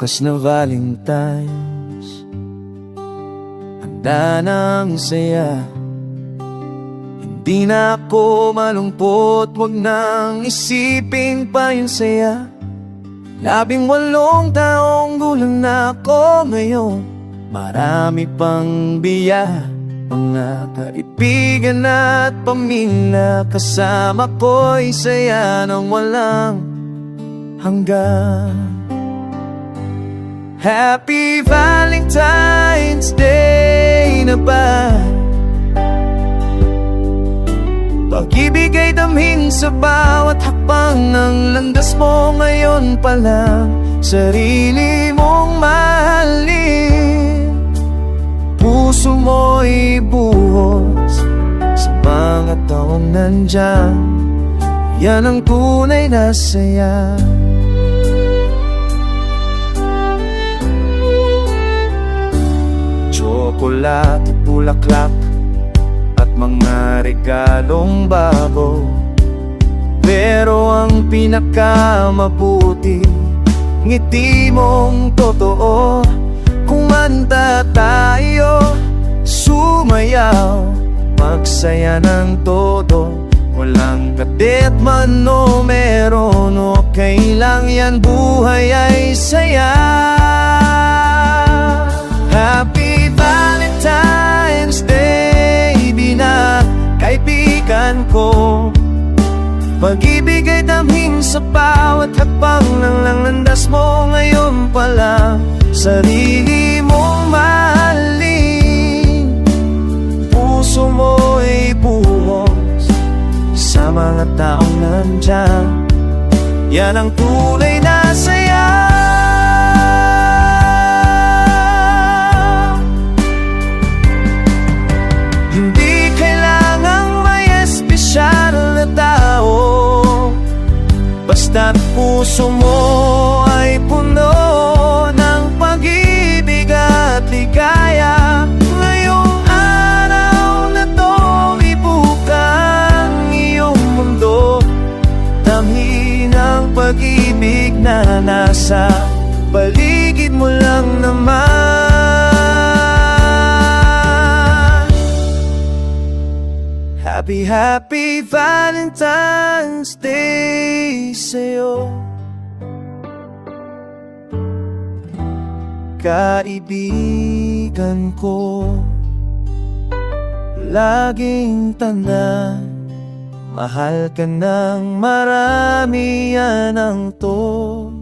Bukas na Valentine's, handa ng saya. Hindi na ako malungkot, wag nang isipin pa yung saya. 18 taong gulang na ako ngayon, marami pang biya. Mga kaibigan at pamilya, kasama ko'y saya ng walang hanggan. Happy Valentine's Day na ba? Pag-ibig ay damhin sa bawat hakbang ng landas mo ngayon pa lang. Sarili mong mahalin, puso mo'y buhos sa mga taong nandyan. Yan ang tunay na saya. Tsokolate, bulaklak at mga regalong bago, pero ang pinakamabuti, ngiti mong totoo. Kumanta tayo, sumayaw, magsaya ng todo. Walang kadit man o meron, okay lang yan, buhay ay saya. Happy Valentine's Day, binakaibigan ko. Pag-ibig ay damhin sa bawat hakbang ng landas mo ngayon pa lang. Sarili mong mahalin, puso mo'y buhos sa mga taong nandyan. Yan ang tunay na saya. Hindi kailangang may espesyal na tao, basta't puso mo ay puno ng pag-ibig at ligaya. Ngayong araw na to, ibukang iyong mundo. Damhin ang pag-ibig na nasa paligid mo lang naman. Happy, happy Valentine's Day sa'yo, kaibigan ko. Laging tanda, mahal ka ng marami, yan ang totoo.